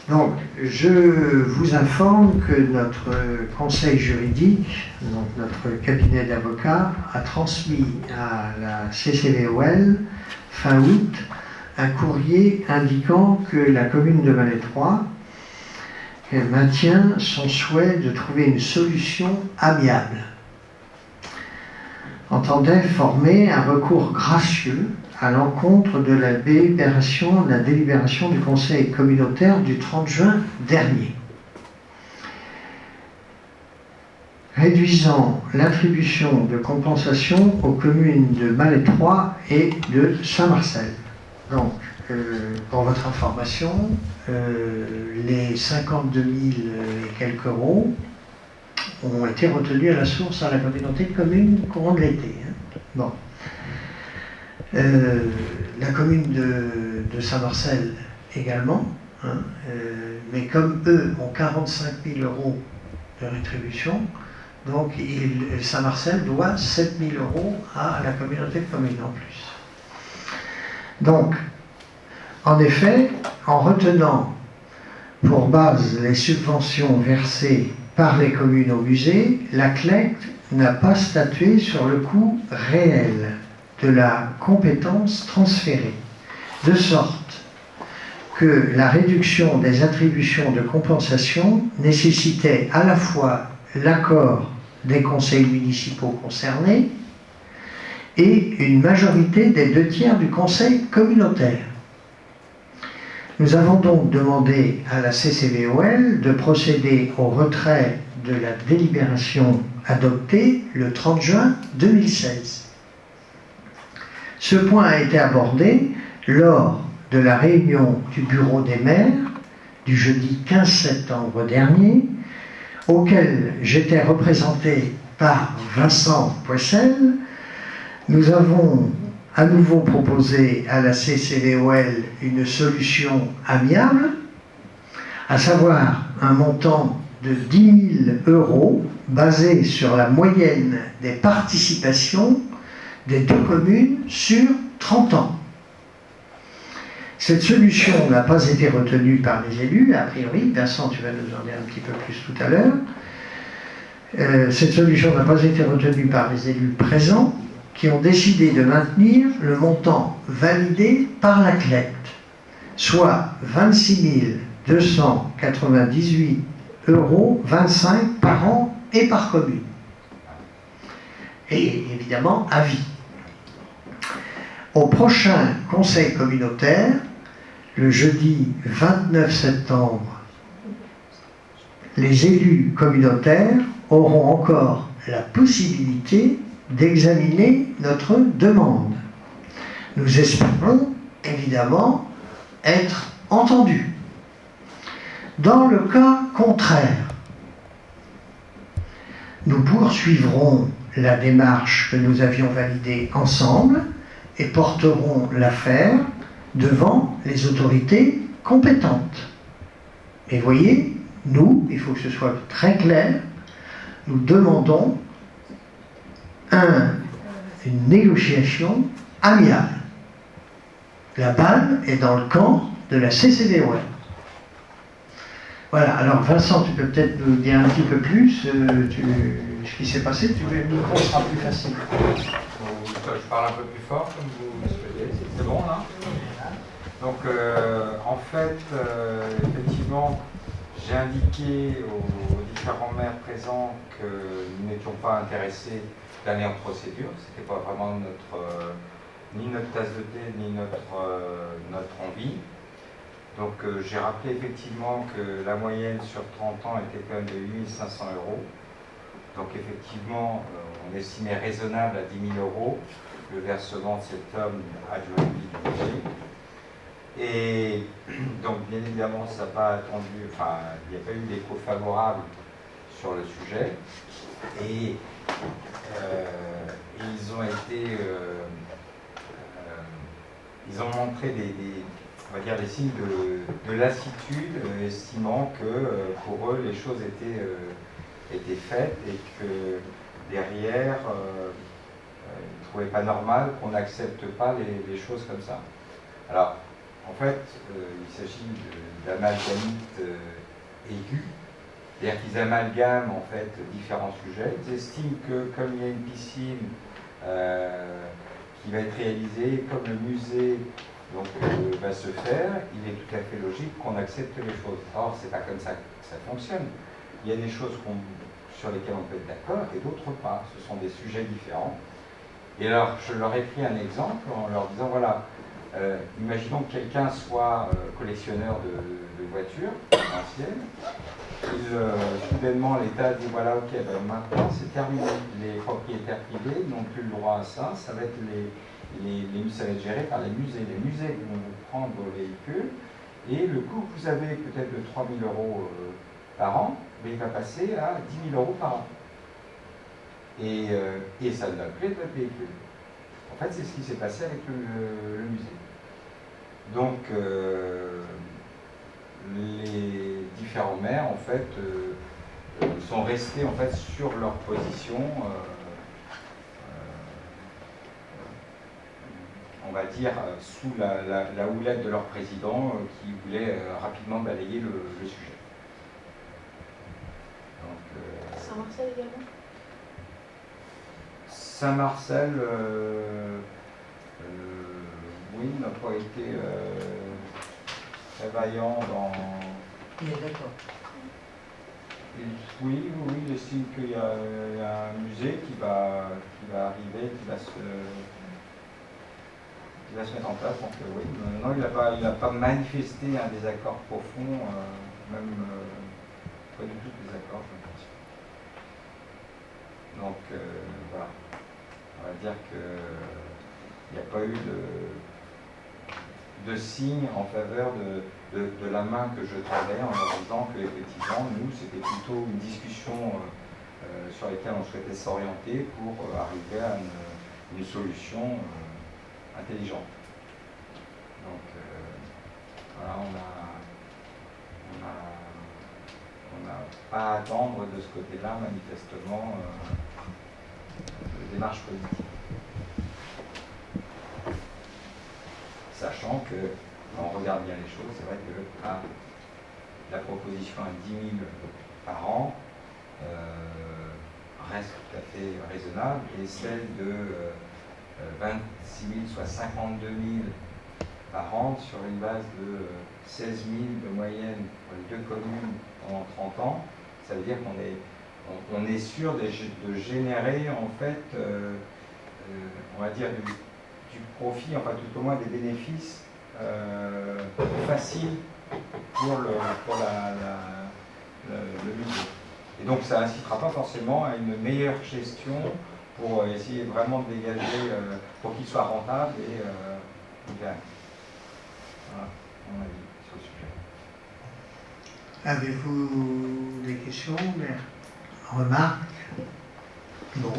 Donc, je vous informe que notre conseil juridique, donc notre cabinet d'avocats, a transmis à la CCVOL fin août un courrier indiquant que la commune de Malétroit maintient son souhait de trouver une solution amiable. Entendait former un recours gracieux à l'encontre de la délibération du Conseil communautaire du 30 juin dernier, réduisant l'attribution de compensation aux communes de Malétroit et de Saint-Marcel. Donc, pour votre information, les 52 000 et quelques euros ont été retenus à la source à la communauté de communes courant de l'été. Bon. La commune de Saint-Marcel également, mais comme eux ont 45 000 euros de rétribution, donc Saint-Marcel doit 7 000 euros à la communauté de communes en plus. Donc, en effet, en retenant pour base les subventions versées par les communes au musée, la CLEC n'a pas statué sur le coût réel de la compétence transférée, de sorte que la réduction des attributions de compensation nécessitait à la fois l'accord des conseils municipaux concernés et une majorité des 2/3 du conseil communautaire. Nous avons donc demandé à la CCVOL de procéder au retrait de la délibération adoptée le 30 juin 2016. Ce point a été abordé lors de la réunion du bureau des maires du jeudi 15 septembre dernier, auquel j'étais représenté par Vincent Poissel. Nous avons à nouveau proposé à la CCVOL une solution amiable, à savoir un montant de 10 000 euros basé sur la moyenne des participations des deux communes sur 30 ans. Cette solution n'a pas été retenue par les élus, a priori. Vincent, tu vas nous en dire un petit peu plus tout à l'heure. Cette solution n'a pas été retenue par les élus présents, qui ont décidé de maintenir le montant validé par la CLEC, soit 26 298,25 euros par an et par commune. Et évidemment, à vie. Au prochain conseil communautaire, le jeudi 29 septembre, les élus communautaires auront encore la possibilité d'examiner notre demande. Nous espérons évidemment être entendus. Dans le cas contraire, nous poursuivrons la démarche que nous avions validée ensemble et porterons l'affaire devant les autorités compétentes. Et voyez, nous, il faut que ce soit très clair, nous demandons une négociation amiable. La balle est dans le camp de la CCVOL. Voilà, alors Vincent, tu peux peut-être nous dire un petit peu plus ce qui s'est passé, le micro sera plus facile. Je parle un peu plus fort, comme vous le souhaitez. C'est bon, là? Donc, en fait, effectivement, j'ai indiqué aux différents maires présents que nous n'étions pas intéressés d'aller en procédure. Ce n'était pas vraiment ni notre tasse de thé, ni notre envie. Donc, j'ai rappelé effectivement que la moyenne sur 30 ans était quand même de 8 500 euros. Donc, effectivement, on estimait raisonnable à 10 000 euros le versement de cet homme adjoint du budget. Et donc, bien évidemment, ça n'a pas attendu, enfin, il n'y a pas eu d'écho favorable sur le sujet. Et ils ont été, ils ont montré on va dire des signes de lassitude, estimant que pour eux, les choses étaient faites et que derrière, ils ne trouvaient pas normal qu'on n'accepte pas les choses comme ça. Alors, en fait, il s'agit d'amalgamite aigu. C'est-à-dire qu'ils amalgament en fait différents sujets. Ils estiment que comme il y a une piscine qui va être réalisée, comme le musée va se faire, il est tout à fait logique qu'on accepte les choses. Or, c'est pas comme ça que ça fonctionne. Il y a des choses sur lesquelles on peut être d'accord et d'autres pas. Ce sont des sujets différents. Et alors, je leur ai pris un exemple en leur disant, voilà, imaginons que quelqu'un soit collectionneur de voitures anciennes. Soudainement, l'État dit, voilà, ok, ben maintenant c'est terminé. Les propriétaires privés n'ont plus le droit à ça. Ça va être ça va être géré par les musées. Les musées vont vous prendre vos véhicules et le coût que vous avez peut-être de 3 000 € par an, mais il va passer à 10 000 € par an. Et ça ne donne plus de votre véhicule. En fait, c'est ce qui s'est passé avec le musée. Donc, les différents maires, en fait, sont restés en fait sur leur position. On va dire, sous la houlette de leur président qui voulait rapidement balayer le sujet. Saint-Marcel également. Saint-Marcel, oui, n'a pas été très vaillant dans... Il est d'accord. Oui, il estime qu'il y a un musée qui va arriver, qui va se mettre en place. Donc oui, non, il n'a pas manifesté un désaccord profond, même pas du tout de désaccord, je pense. Donc voilà, on va dire qu'il n'y a pas eu de signe en faveur de la main que je tendais en leur disant que effectivement, nous, c'était plutôt une discussion sur laquelle on souhaitait s'orienter pour arriver à une solution intelligente. Donc voilà, on n'a pas à attendre de ce côté-là, manifestement, de démarche politique. Sachant que, quand on regarde bien les choses, c'est vrai que la proposition à 10 000 par an reste tout à fait raisonnable, et celle de 26 000, soit 52 000 par an, sur une base de 16 000 de moyenne pour les deux communes pendant 30 ans, ça veut dire qu'on est sûr de générer en fait, on va dire, du profit, enfin tout au moins des bénéfices faciles pour le musée. Et donc ça n'incitera pas forcément à une meilleure gestion pour essayer vraiment de dégager, pour qu'il soit rentable et gagne. Voilà, mon avis sur le sujet. Avez-vous des questions, des remarques? Non.